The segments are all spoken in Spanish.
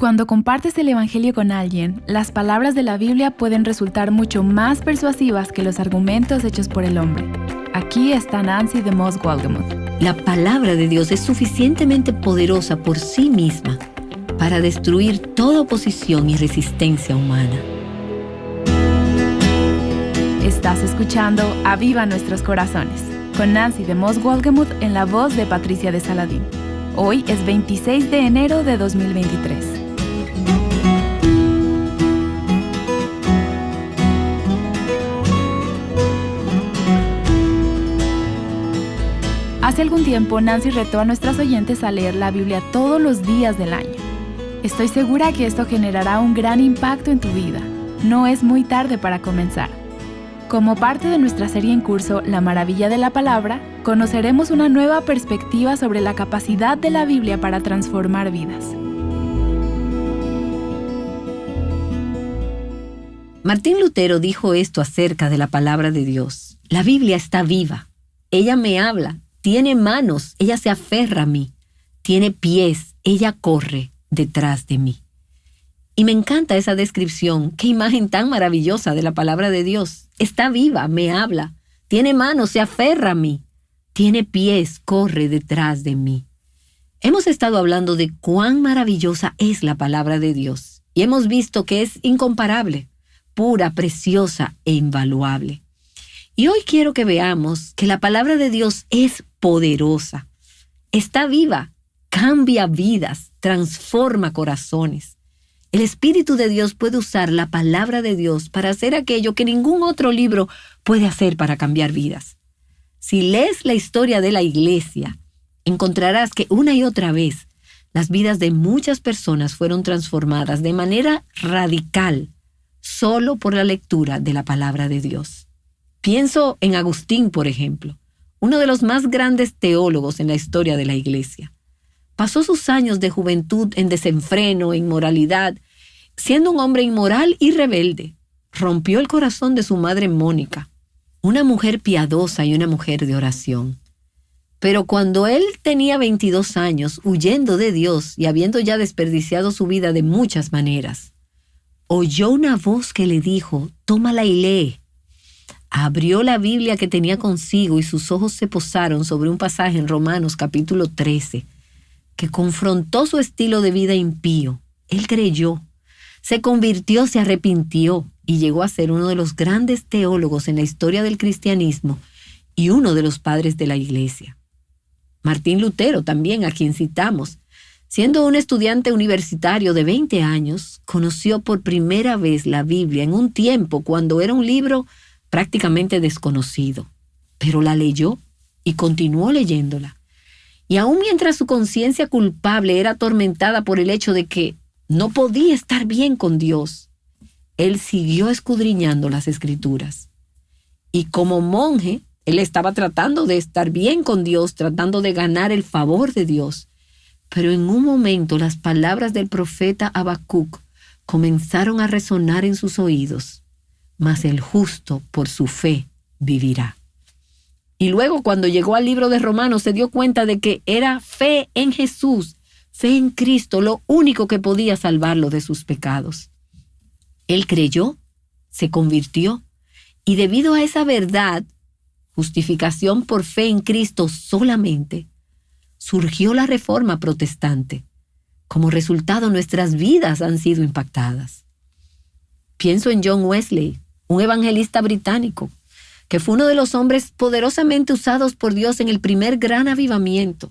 Cuando compartes el Evangelio con alguien, las palabras de la Biblia pueden resultar mucho más persuasivas que los argumentos hechos por el hombre. Aquí está Nancy DeMoss Wolgemuth. La palabra de Dios es suficientemente poderosa por sí misma para destruir toda oposición y resistencia humana. Estás escuchando Aviva Nuestros Corazones, con Nancy DeMoss Wolgemuth en la voz de Patricia de Saladín. Hoy es 26 de enero de 2023. Hace algún tiempo, Nancy retó a nuestras oyentes a leer la Biblia todos los días del año. Estoy segura que esto generará un gran impacto en tu vida. No es muy tarde para comenzar. Como parte de nuestra serie en curso, La Maravilla de la Palabra, conoceremos una nueva perspectiva sobre la capacidad de la Biblia para transformar vidas. Martín Lutero dijo esto acerca de la palabra de Dios. La Biblia está viva. Ella me habla. Tiene manos, ella se aferra a mí. Tiene pies, ella corre detrás de mí. Y me encanta esa descripción. Qué imagen tan maravillosa de la palabra de Dios. Está viva, me habla. Tiene manos, se aferra a mí. Tiene pies, corre detrás de mí. Hemos estado hablando de cuán maravillosa es la palabra de Dios. Y hemos visto que es incomparable, pura, preciosa e invaluable. Y hoy quiero que veamos que la palabra de Dios es poderosa. Está viva, cambia vidas, transforma corazones. El Espíritu de Dios puede usar la palabra de Dios para hacer aquello que ningún otro libro puede hacer para cambiar vidas. Si lees la historia de la iglesia, encontrarás que una y otra vez las vidas de muchas personas fueron transformadas de manera radical solo por la lectura de la palabra de Dios. Pienso en Agustín, por ejemplo, uno de los más grandes teólogos en la historia de la iglesia. Pasó sus años de juventud en desenfreno, en inmoralidad, siendo un hombre inmoral y rebelde. Rompió el corazón de su madre Mónica, una mujer piadosa y una mujer de oración. Pero cuando él tenía 22 años, huyendo de Dios y habiendo ya desperdiciado su vida de muchas maneras, oyó una voz que le dijo: «Tómala y lee». Abrió la Biblia que tenía consigo y sus ojos se posaron sobre un pasaje en Romanos capítulo 13, que confrontó su estilo de vida impío. Él creyó, se convirtió, se arrepintió y llegó a ser uno de los grandes teólogos en la historia del cristianismo y uno de los padres de la iglesia. Martín Lutero, también a quien citamos, siendo un estudiante universitario de 20 años, conoció por primera vez la Biblia en un tiempo cuando era un libro prácticamente desconocido, pero la leyó y continuó leyéndola. Y aún mientras su conciencia culpable era atormentada por el hecho de que no podía estar bien con Dios, él siguió escudriñando las Escrituras. Y como monje, él estaba tratando de estar bien con Dios, tratando de ganar el favor de Dios. Pero en un momento las palabras del profeta Habacuc comenzaron a resonar en sus oídos. Mas el justo por su fe vivirá. Y luego, cuando llegó al libro de Romanos, se dio cuenta de que era fe en Jesús, fe en Cristo, lo único que podía salvarlo de sus pecados. Él creyó, se convirtió, y debido a esa verdad, justificación por fe en Cristo solamente, surgió la Reforma Protestante. Como resultado, nuestras vidas han sido impactadas. Pienso en John Wesley, un evangelista británico, que fue uno de los hombres poderosamente usados por Dios en el primer gran avivamiento.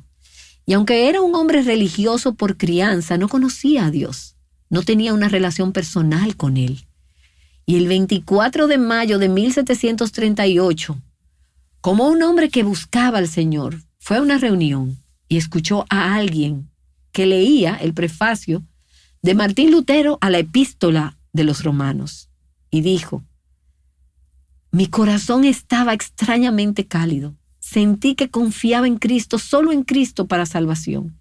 Y aunque era un hombre religioso por crianza, no conocía a Dios, no tenía una relación personal con Él. Y el 24 de mayo de 1738, como un hombre que buscaba al Señor, fue a una reunión y escuchó a alguien que leía el prefacio de Martín Lutero a la epístola de los Romanos. Y dijo: «Mi corazón estaba extrañamente cálido. Sentí que confiaba en Cristo, solo en Cristo para salvación.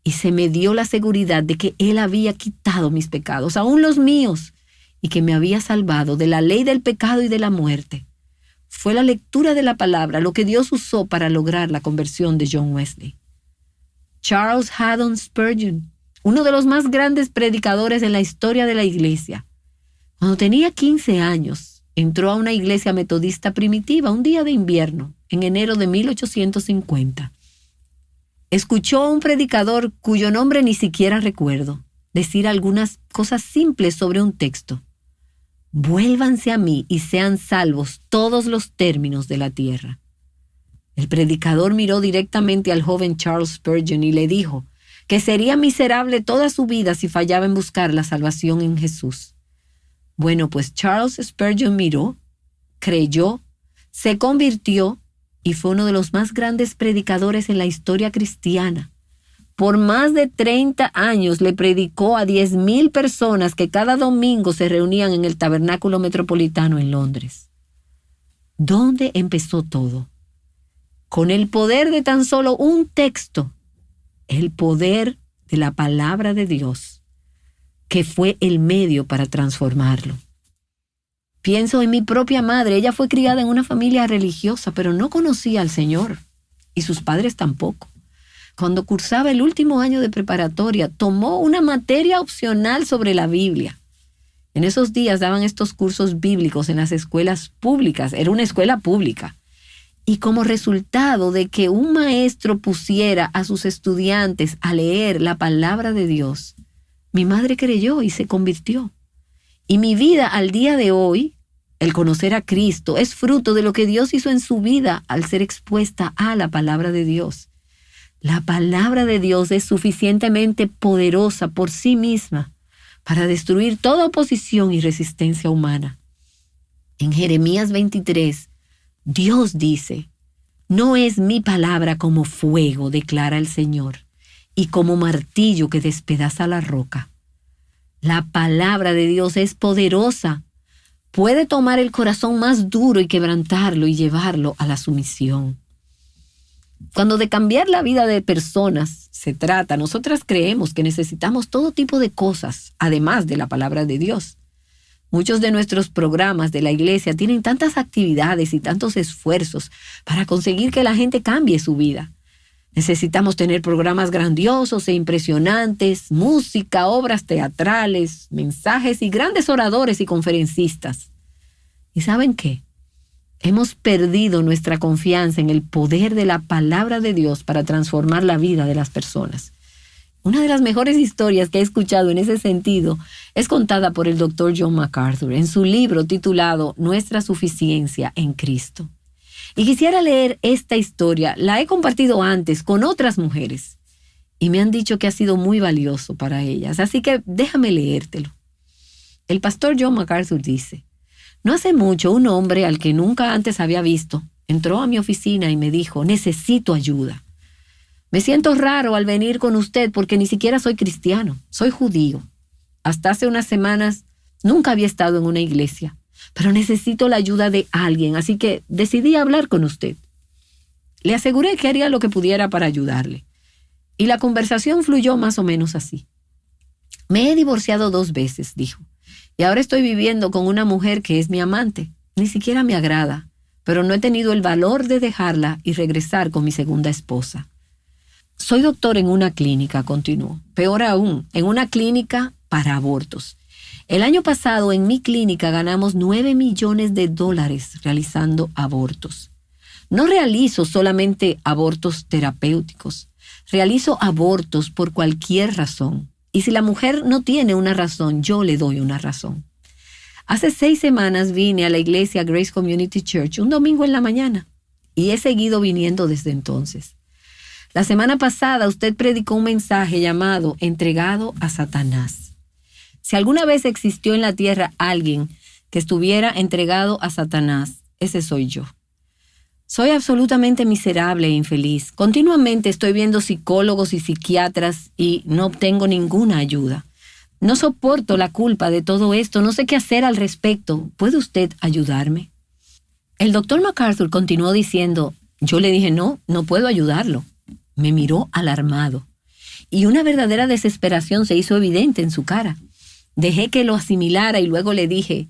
Y se me dio la seguridad de que Él había quitado mis pecados, aún los míos, y que me había salvado de la ley del pecado y de la muerte». Fue la lectura de la palabra lo que Dios usó para lograr la conversión de John Wesley. Charles Haddon Spurgeon, uno de los más grandes predicadores en la historia de la iglesia. Cuando tenía 15 años, entró a una iglesia metodista primitiva un día de invierno, en enero de 1850. Escuchó a un predicador cuyo nombre ni siquiera recuerdo decir algunas cosas simples sobre un texto. Vuélvanse a mí y sean salvos todos los términos de la tierra. El predicador miró directamente al joven Charles Spurgeon y le dijo que sería miserable toda su vida si fallaba en buscar la salvación en Jesús. Bueno, pues Charles Spurgeon miró, creyó, se convirtió y fue uno de los más grandes predicadores en la historia cristiana. Por más de 30 años le predicó a 10,000 personas que cada domingo se reunían en el Tabernáculo Metropolitano en Londres. ¿Dónde empezó todo? Con el poder de tan solo un texto, el poder de la palabra de Dios, que fue el medio para transformarlo. Pienso en mi propia madre. Ella fue criada en una familia religiosa, pero no conocía al Señor, y sus padres tampoco. Cuando cursaba el último año de preparatoria, tomó una materia opcional sobre la Biblia. En esos días daban estos cursos bíblicos en las escuelas públicas. Era una escuela pública. Y como resultado de que un maestro pusiera a sus estudiantes a leer la palabra de Dios, mi madre creyó y se convirtió. Y mi vida al día de hoy, el conocer a Cristo, es fruto de lo que Dios hizo en su vida al ser expuesta a la palabra de Dios. La palabra de Dios es suficientemente poderosa por sí misma para destruir toda oposición y resistencia humana. En Jeremías 23, Dios dice: «No es mi palabra como fuego, declara el Señor, y como martillo que despedaza la roca». La palabra de Dios es poderosa. Puede tomar el corazón más duro y quebrantarlo y llevarlo a la sumisión. Cuando de cambiar la vida de personas se trata, nosotras creemos que necesitamos todo tipo de cosas, además de la palabra de Dios. Muchos de nuestros programas de la iglesia tienen tantas actividades y tantos esfuerzos para conseguir que la gente cambie su vida. Necesitamos tener programas grandiosos e impresionantes, música, obras teatrales, mensajes y grandes oradores y conferencistas. ¿Y saben qué? Hemos perdido nuestra confianza en el poder de la palabra de Dios para transformar la vida de las personas. Una de las mejores historias que he escuchado en ese sentido es contada por el Dr. John MacArthur en su libro titulado Nuestra suficiencia en Cristo. Y quisiera leer esta historia. La he compartido antes con otras mujeres y me han dicho que ha sido muy valioso para ellas. Así que déjame leértelo. El pastor John MacArthur dice: «No hace mucho, un hombre al que nunca antes había visto entró a mi oficina y me dijo: necesito ayuda. Me siento raro al venir con usted porque ni siquiera soy cristiano, soy judío. Hasta hace unas semanas nunca había estado en una iglesia, pero necesito la ayuda de alguien, así que decidí hablar con usted». Le aseguré que haría lo que pudiera para ayudarle. Y la conversación fluyó más o menos así. «Me he divorciado 2 veces», dijo, «y ahora estoy viviendo con una mujer que es mi amante. Ni siquiera me agrada, pero no he tenido el valor de dejarla y regresar con mi segunda esposa. Soy doctor en una clínica», continuó, «peor aún, en una clínica para abortos. El año pasado en mi clínica ganamos $9 millones realizando abortos. No realizo solamente abortos terapéuticos, realizo abortos por cualquier razón. Y si la mujer no tiene una razón, yo le doy una razón. Hace 6 semanas vine a la iglesia Grace Community Church un domingo en la mañana y he seguido viniendo desde entonces. La semana pasada usted predicó un mensaje llamado Entregado a Satanás. Si alguna vez existió en la tierra alguien que estuviera entregado a Satanás, ese soy yo. Soy absolutamente miserable e infeliz. Continuamente estoy viendo psicólogos y psiquiatras y no obtengo ninguna ayuda. No soporto la culpa de todo esto. No sé qué hacer al respecto. ¿Puede usted ayudarme?». El doctor MacArthur continuó diciendo: «Yo le dije no puedo ayudarlo». Me miró alarmado y una verdadera desesperación se hizo evidente en su cara. Dejé que lo asimilara y luego le dije: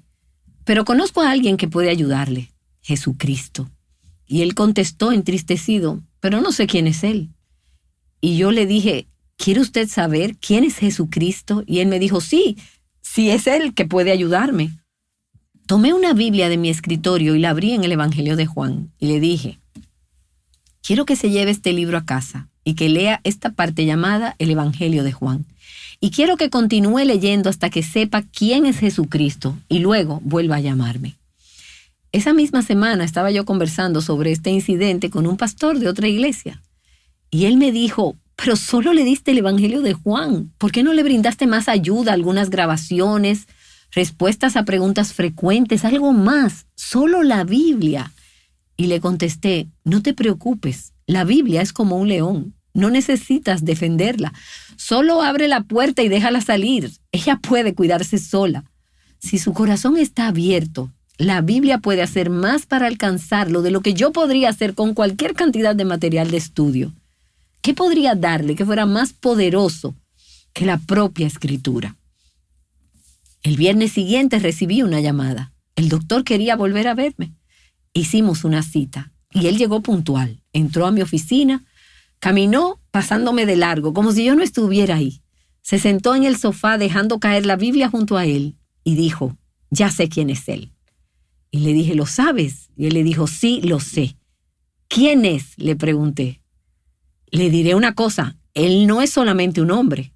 «Pero conozco a alguien que puede ayudarle, Jesucristo». Y él contestó entristecido: «Pero no sé quién es él». Y yo le dije: ¿quiere usted saber quién es Jesucristo? Y él me dijo, sí es Él que puede ayudarme. Tomé una Biblia de mi escritorio y la abrí en el Evangelio de Juan y le dije, quiero que se lleve este libro a casa y que lea esta parte llamada el Evangelio de Juan. Y quiero que continúe leyendo hasta que sepa quién es Jesucristo y luego vuelva a llamarme. Esa misma semana estaba yo conversando sobre este incidente con un pastor de otra iglesia. Y él me dijo, pero solo le diste el Evangelio de Juan. ¿Por qué no le brindaste más ayuda, algunas grabaciones, respuestas a preguntas frecuentes, algo más? Solo la Biblia. Y le contesté, no te preocupes, la Biblia es como un león. No necesitas defenderla. Solo abre la puerta y déjala salir. Ella puede cuidarse sola. Si su corazón está abierto, la Biblia puede hacer más para alcanzarlo de lo que yo podría hacer con cualquier cantidad de material de estudio. ¿Qué podría darle que fuera más poderoso que la propia Escritura? El viernes siguiente recibí una llamada. El doctor quería volver a verme. Hicimos una cita y él llegó puntual. Entró a mi oficina, caminó pasándome de largo, como si yo no estuviera ahí. Se sentó en el sofá dejando caer la Biblia junto a él y dijo, ya sé quién es él. Y le dije, ¿lo sabes? Y él le dijo, sí, lo sé. ¿Quién es? Le pregunté. Le diré una cosa, él no es solamente un hombre.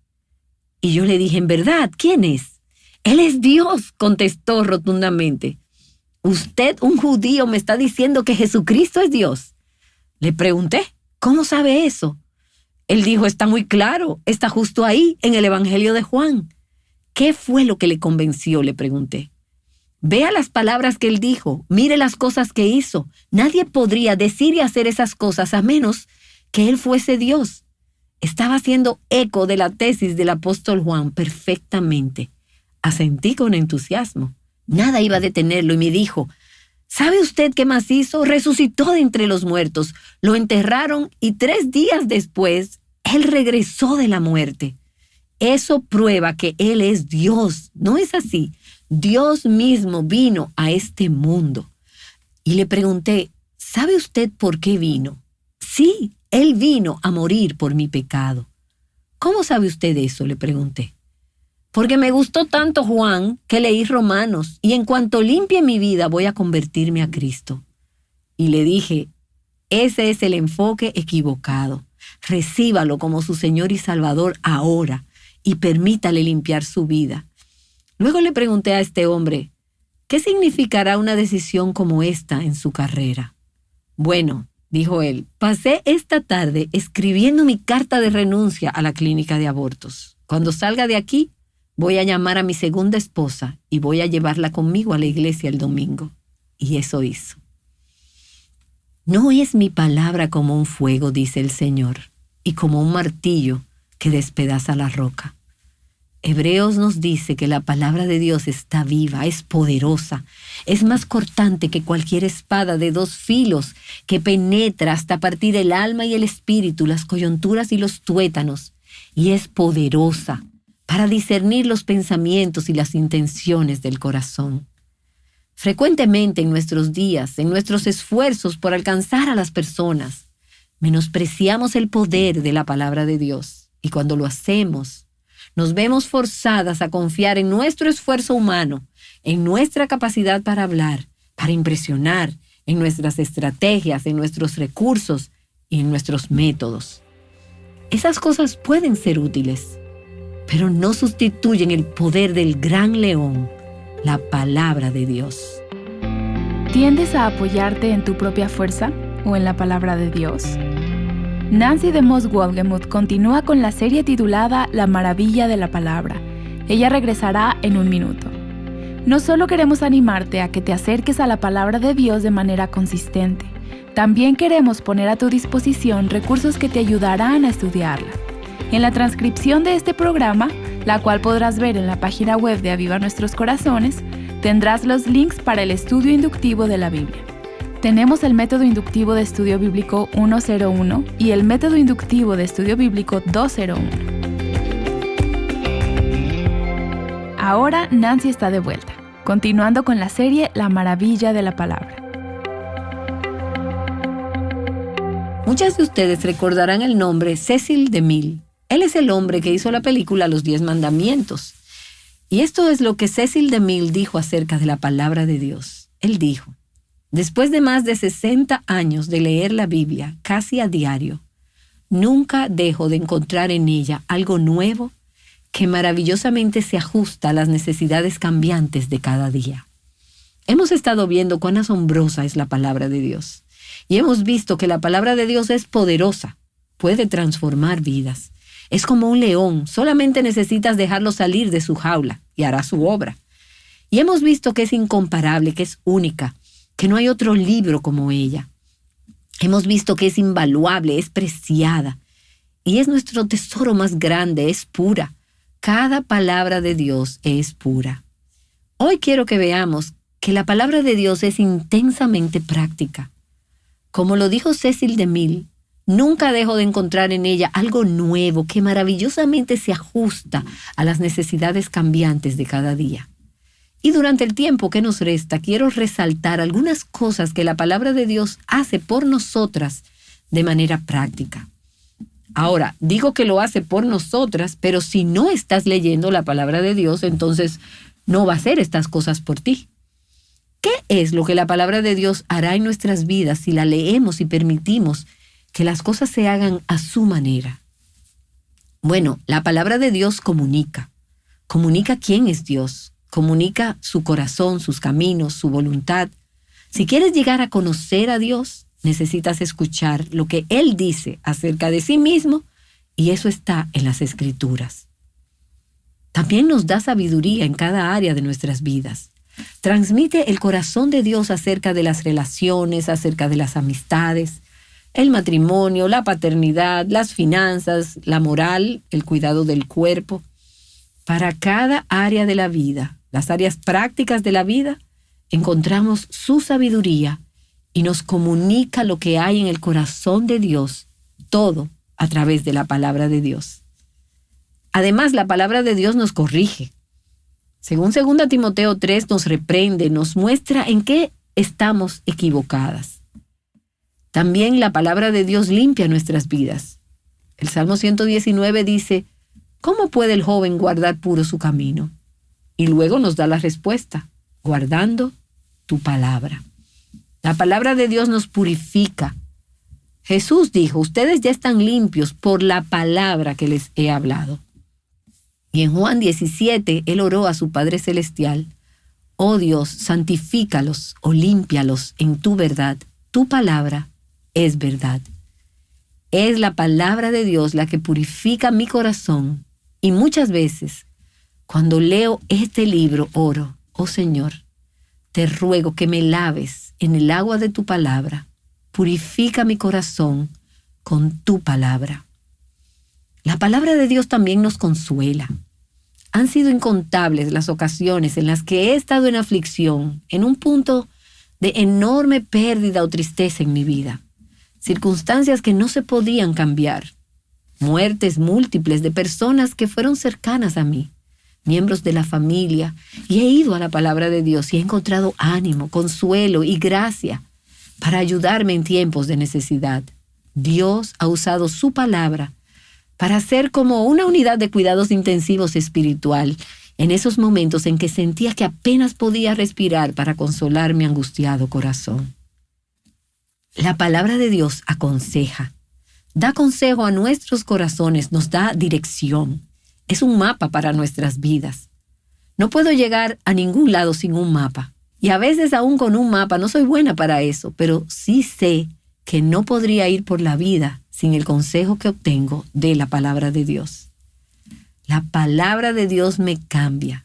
Y yo le dije, en verdad, ¿quién es? Él es Dios, contestó rotundamente. Usted, un judío, me está diciendo que Jesucristo es Dios. Le pregunté, ¿cómo sabe eso? Él dijo, está muy claro, está justo ahí, en el Evangelio de Juan. ¿Qué fue lo que le convenció? Le pregunté. Vea las palabras que él dijo, mire las cosas que hizo. Nadie podría decir y hacer esas cosas a menos que él fuese Dios. Estaba haciendo eco de la tesis del apóstol Juan perfectamente. Asentí con entusiasmo. Nada iba a detenerlo y me dijo, ¿sabe usted qué más hizo? Resucitó de entre los muertos. Lo enterraron y 3 días después, él regresó de la muerte. Eso prueba que él es Dios. ¿No es así? Dios mismo vino a este mundo. Y le pregunté, ¿sabe usted por qué vino? Sí, él vino a morir por mi pecado. ¿Cómo sabe usted eso? Le pregunté. Porque me gustó tanto Juan que leí Romanos y en cuanto limpie mi vida voy a convertirme a Cristo. Y le dije, ese es el enfoque equivocado. Recíbalo como su Señor y Salvador ahora y permítale limpiar su vida. Luego le pregunté a este hombre, ¿qué significará una decisión como esta en su carrera? Bueno, dijo él, pasé esta tarde escribiendo mi carta de renuncia a la clínica de abortos. Cuando salga de aquí, voy a llamar a mi segunda esposa y voy a llevarla conmigo a la iglesia el domingo. Y eso hizo. No es mi palabra como un fuego, dice el Señor, y como un martillo que despedaza la roca. Hebreos nos dice que la palabra de Dios está viva, es poderosa, es más cortante que cualquier espada de 2 filos que penetra hasta partir el alma y el espíritu, las coyunturas y los tuétanos, y es poderosa para discernir los pensamientos y las intenciones del corazón. Frecuentemente en nuestros días, en nuestros esfuerzos por alcanzar a las personas, menospreciamos el poder de la palabra de Dios, y cuando lo hacemos, nos vemos forzadas a confiar en nuestro esfuerzo humano, en nuestra capacidad para hablar, para impresionar, en nuestras estrategias, en nuestros recursos y en nuestros métodos. Esas cosas pueden ser útiles, pero no sustituyen el poder del gran león, la palabra de Dios. ¿Tiendes a apoyarte en tu propia fuerza o en la palabra de Dios? Nancy DeMoss Wolgemuth continúa con la serie titulada La Maravilla de la Palabra. Ella regresará en un minuto. No solo queremos animarte a que te acerques a la palabra de Dios de manera consistente, también queremos poner a tu disposición recursos que te ayudarán a estudiarla. En la transcripción de este programa, la cual podrás ver en la página web de Aviva Nuestros Corazones, tendrás los links para el estudio inductivo de la Biblia. Tenemos el método inductivo de estudio bíblico 101 y el método inductivo de estudio bíblico 201. Ahora Nancy está de vuelta, continuando con la serie La Maravilla de la Palabra. Muchas de ustedes recordarán el nombre Cecil DeMille. Él es el hombre que hizo la película Los 10 Mandamientos. Y esto es lo que Cecil DeMille dijo acerca de la palabra de Dios. Él dijo: después de más de 60 años de leer la Biblia casi a diario, nunca dejo de encontrar en ella algo nuevo que maravillosamente se ajusta a las necesidades cambiantes de cada día. Hemos estado viendo cuán asombrosa es la palabra de Dios. Y hemos visto que la palabra de Dios es poderosa, puede transformar vidas. Es como un león, solamente necesitas dejarlo salir de su jaula y hará su obra. Y hemos visto que es incomparable, que es única, que no hay otro libro como ella. Hemos visto que es invaluable, es preciada y es nuestro tesoro más grande, es pura. Cada palabra de Dios es pura. Hoy quiero que veamos que la palabra de Dios es intensamente práctica. Como lo dijo Cecil DeMille, nunca dejo de encontrar en ella algo nuevo que maravillosamente se ajusta a las necesidades cambiantes de cada día. Y durante el tiempo que nos resta, quiero resaltar algunas cosas que la palabra de Dios hace por nosotras de manera práctica. Ahora, digo que lo hace por nosotras, pero si no estás leyendo la palabra de Dios, entonces no va a hacer estas cosas por ti. ¿Qué es lo que la palabra de Dios hará en nuestras vidas si la leemos y permitimos que las cosas se hagan a su manera? Bueno, la palabra de Dios comunica. Comunica quién es Dios. Comunica su corazón, sus caminos, su voluntad. Si quieres llegar a conocer a Dios, necesitas escuchar lo que Él dice acerca de sí mismo, y eso está en las Escrituras. También nos da sabiduría en cada área de nuestras vidas. Transmite el corazón de Dios acerca de las relaciones, acerca de las amistades, el matrimonio, la paternidad, las finanzas, la moral, el cuidado del cuerpo. Para cada área de la vida, las áreas prácticas de la vida, encontramos su sabiduría y nos comunica lo que hay en el corazón de Dios, todo a través de la palabra de Dios. Además, la palabra de Dios nos corrige. Según 2 Timoteo 3, nos reprende, nos muestra en qué estamos equivocadas. También la palabra de Dios limpia nuestras vidas. El Salmo 119 dice: ¿cómo puede el joven guardar puro su camino? Y luego nos da la respuesta: guardando tu palabra. La palabra de Dios nos purifica. Jesús dijo: ustedes ya están limpios por la palabra que les he hablado. Y en Juan 17, Él oró a su Padre Celestial: oh Dios, santifícalos o límpialos en tu verdad. Tu palabra es verdad. Es la palabra de Dios la que purifica mi corazón. Y muchas veces, cuando leo este libro, oro: oh Señor, te ruego que me laves en el agua de tu palabra. Purifica mi corazón con tu palabra. La palabra de Dios también nos consuela. Han sido incontables las ocasiones en las que he estado en aflicción, en un punto de enorme pérdida o tristeza en mi vida. Circunstancias que no se podían cambiar. Muertes múltiples de personas que fueron cercanas a mí, miembros de la familia, y he ido a la palabra de Dios y he encontrado ánimo, consuelo y gracia para ayudarme en tiempos de necesidad. Dios ha usado su palabra para ser como una unidad de cuidados intensivos espiritual en esos momentos en que sentía que apenas podía respirar para consolar mi angustiado corazón. La palabra de Dios aconseja, da consejo a nuestros corazones, nos da dirección. Es un mapa para nuestras vidas. No puedo llegar a ningún lado sin un mapa. Y a veces aún con un mapa no soy buena para eso, pero sí sé que no podría ir por la vida sin el consejo que obtengo de la palabra de Dios. La palabra de Dios me cambia.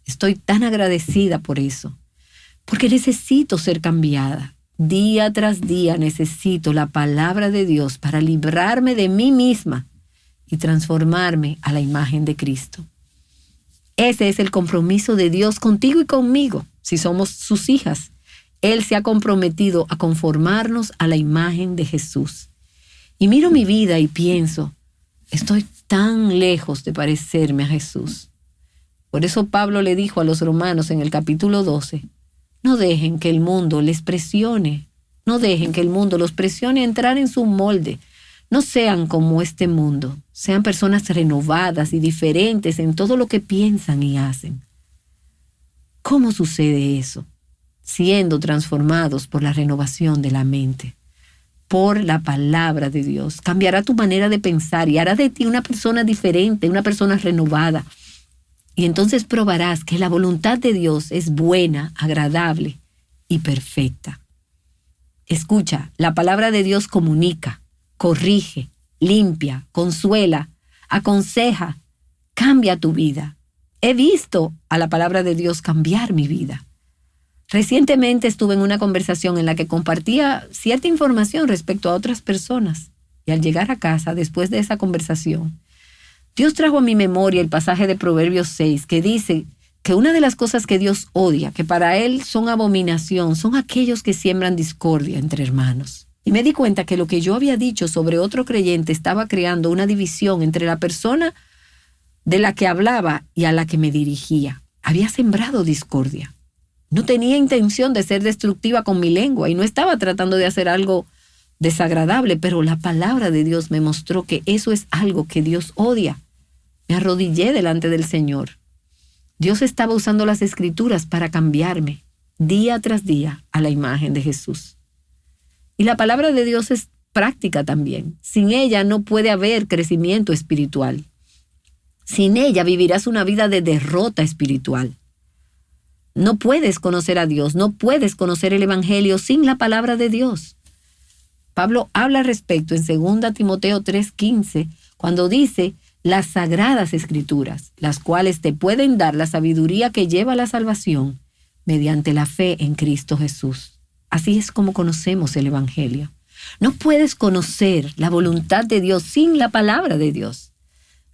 Estoy tan agradecida por eso, porque necesito ser cambiada. Día tras día necesito la palabra de Dios para librarme de mí misma y transformarme a la imagen de Cristo. Ese es el compromiso de Dios contigo y conmigo, si somos sus hijas. Él se ha comprometido a conformarnos a la imagen de Jesús. Y miro mi vida y pienso, estoy tan lejos de parecerme a Jesús. Por eso Pablo le dijo a los romanos en el capítulo 12, no dejen que el mundo les presione, no dejen que el mundo los presione a entrar en su molde. No sean como este mundo, sean personas renovadas y diferentes en todo lo que piensan y hacen. ¿Cómo sucede eso? Siendo transformados por la renovación de la mente, por la palabra de Dios. Cambiará tu manera de pensar y hará de ti una persona diferente, una persona renovada. Y entonces probarás que la voluntad de Dios es buena, agradable y perfecta. Escucha, la palabra de Dios comunica, corrige, limpia, consuela, aconseja, cambia tu vida. He visto a la palabra de Dios cambiar mi vida. Recientemente estuve en una conversación en la que compartía cierta información respecto a otras personas. Y al llegar a casa, después de esa conversación, Dios trajo a mi memoria el pasaje de Proverbios 6, que dice que una de las cosas que Dios odia, que para Él son abominación, son aquellos que siembran discordia entre hermanos. Y me di cuenta que lo que yo había dicho sobre otro creyente estaba creando una división entre la persona de la que hablaba y a la que me dirigía. Había sembrado discordia. No tenía intención de ser destructiva con mi lengua y no estaba tratando de hacer algo desagradable, pero la palabra de Dios me mostró que eso es algo que Dios odia. Me arrodillé delante del Señor. Dios estaba usando las Escrituras para cambiarme día tras día a la imagen de Jesús. Y la palabra de Dios es práctica también. Sin ella no puede haber crecimiento espiritual. Sin ella vivirás una vida de derrota espiritual. No puedes conocer a Dios, no puedes conocer el Evangelio sin la palabra de Dios. Pablo habla al respecto en 2 Timoteo 3:15, cuando dice: las sagradas Escrituras, las cuales te pueden dar la sabiduría que lleva a la salvación mediante la fe en Cristo Jesús. Así es como conocemos el Evangelio. No puedes conocer la voluntad de Dios sin la palabra de Dios.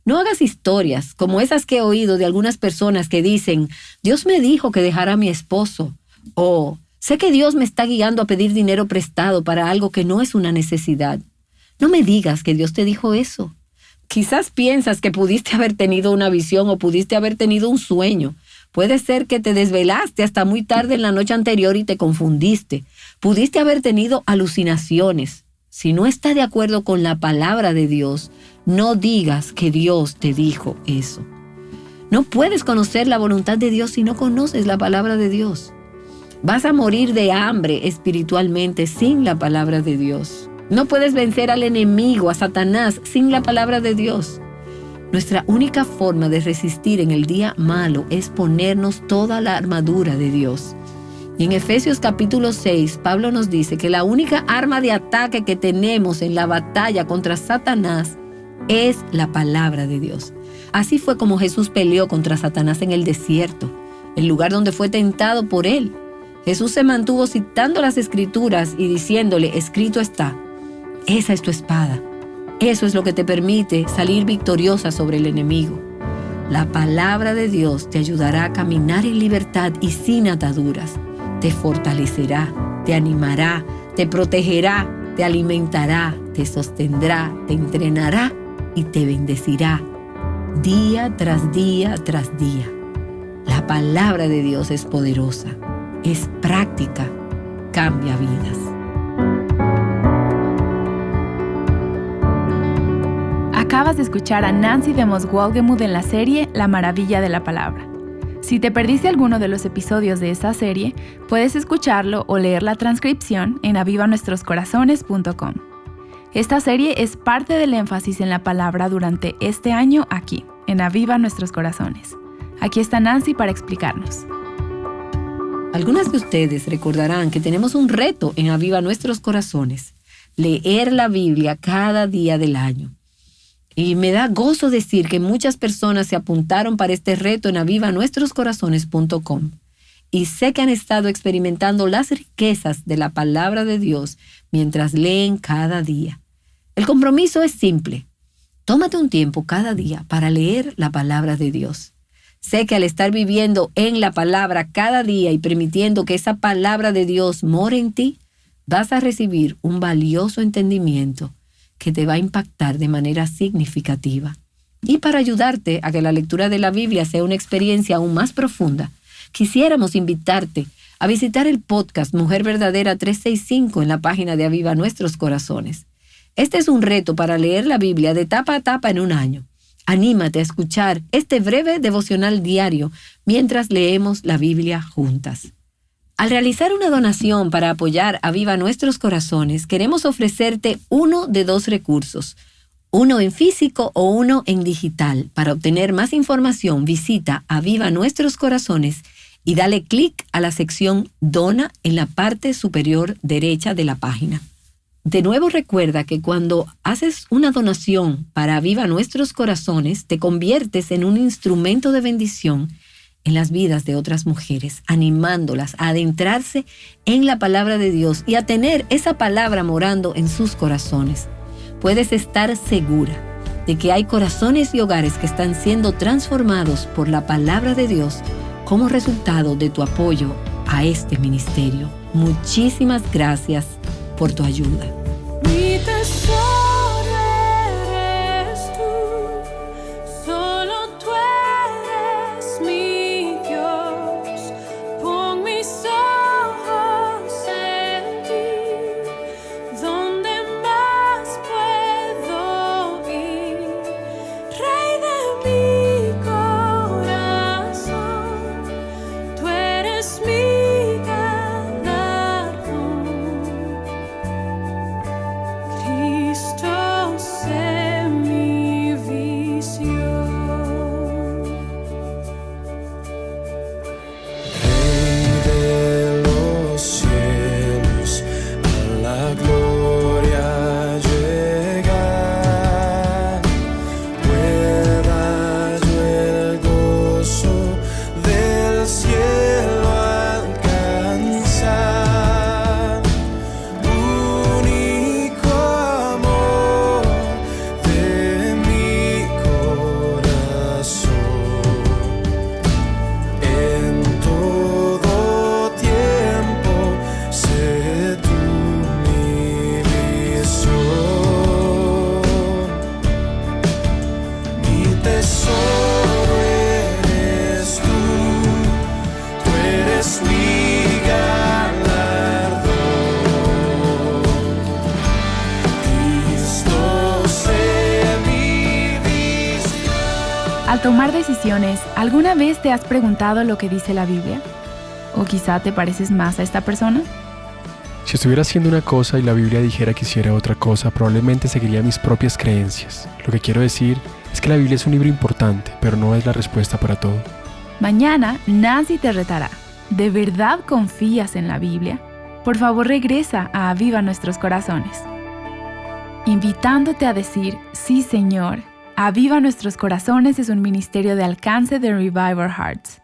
No hagas historias como esas que he oído de algunas personas que dicen: Dios me dijo que dejara a mi esposo, o sé que Dios me está guiando a pedir dinero prestado para algo que no es una necesidad. No me digas que Dios te dijo eso. Quizás piensas que pudiste haber tenido una visión o pudiste haber tenido un sueño. Puede ser que te desvelaste hasta muy tarde en la noche anterior y te confundiste. Pudiste haber tenido alucinaciones. Si no está de acuerdo con la palabra de Dios, no digas que Dios te dijo eso. No puedes conocer la voluntad de Dios si no conoces la palabra de Dios. Vas a morir de hambre espiritualmente sin la palabra de Dios. No puedes vencer al enemigo, a Satanás, sin la palabra de Dios. Nuestra única forma de resistir en el día malo es ponernos toda la armadura de Dios. Y en Efesios capítulo 6, Pablo nos dice que la única arma de ataque que tenemos en la batalla contra Satanás es la palabra de Dios. Así fue como Jesús peleó contra Satanás en el desierto, el lugar donde fue tentado por él. Jesús se mantuvo citando las Escrituras y diciéndole: escrito está. Esa es tu espada. Eso es lo que te permite salir victoriosa sobre el enemigo. La palabra de Dios te ayudará a caminar en libertad y sin ataduras. Te fortalecerá, te animará, te protegerá, te alimentará, te sostendrá, te entrenará y te bendecirá día tras día tras día. La palabra de Dios es poderosa, es práctica, cambia vidas. Acabas de escuchar a Nancy DeMoss Wolgemuth en la serie La Maravilla de la Palabra. Si te perdiste alguno de los episodios de esta serie, puedes escucharlo o leer la transcripción en avivanuestroscorazones.com. Esta serie es parte del énfasis en la palabra durante este año aquí, en Aviva Nuestros Corazones. Aquí está Nancy para explicarnos. Algunas de ustedes recordarán que tenemos un reto en Aviva Nuestros Corazones: leer la Biblia cada día del año. Y me da gozo decir que muchas personas se apuntaron para este reto en avivanuestroscorazones.com. Y sé que han estado experimentando las riquezas de la palabra de Dios mientras leen cada día. El compromiso es simple. Tómate un tiempo cada día para leer la palabra de Dios. Sé que al estar viviendo en la palabra cada día y permitiendo que esa palabra de Dios more en ti, vas a recibir un valioso entendimiento que te va a impactar de manera significativa. Y para ayudarte a que la lectura de la Biblia sea una experiencia aún más profunda, quisiéramos invitarte a visitar el podcast Mujer Verdadera 365 en la página de Aviva Nuestros Corazones. Este es un reto para leer la Biblia de tapa a tapa en un año. Anímate a escuchar este breve devocional diario mientras leemos la Biblia juntas. Al realizar una donación para apoyar a Viva Nuestros Corazones, queremos ofrecerte uno de dos recursos, uno en físico o uno en digital. Para obtener más información, visita a Viva Nuestros Corazones y dale clic a la sección Dona en la parte superior derecha de la página. De nuevo recuerda que cuando haces una donación para Viva Nuestros Corazones, te conviertes en un instrumento de bendición en las vidas de otras mujeres, animándolas a adentrarse en la palabra de Dios y a tener esa palabra morando en sus corazones. Puedes estar segura de que hay corazones y hogares que están siendo transformados por la palabra de Dios como resultado de tu apoyo a este ministerio. Muchísimas gracias por tu ayuda. Mi tesoro eres tú, solo tú eres mi Dios. Pon mis ojos en ti, donde más puedo ir. Rey de mi corazón, tú eres mi galardón. Cristo, sé mi visión. Rey de los cielos, a la gloria llegar, pueda yo el gozo del cielo alcanzar. Único amor de mi corazón, en todo tiempo sé tú mi visión. Mi tesoro eres tú eres mi galardón. Cristo, sé mi visión. Al tomar decisiones, ¿alguna vez te has preguntado lo que dice la Biblia? ¿O quizá te pareces más a esta persona? Si estuviera haciendo una cosa y la Biblia dijera que hiciera otra cosa, probablemente seguiría mis propias creencias. Lo que quiero decir es que la Biblia es un libro importante, pero no es la respuesta para todo. Mañana Nancy te retará. ¿De verdad confías en la Biblia? Por favor, regresa a Aviva Nuestros Corazones, invitándote a decir, sí, Señor. Aviva Nuestros Corazones es un ministerio de alcance de Revive Our Hearts.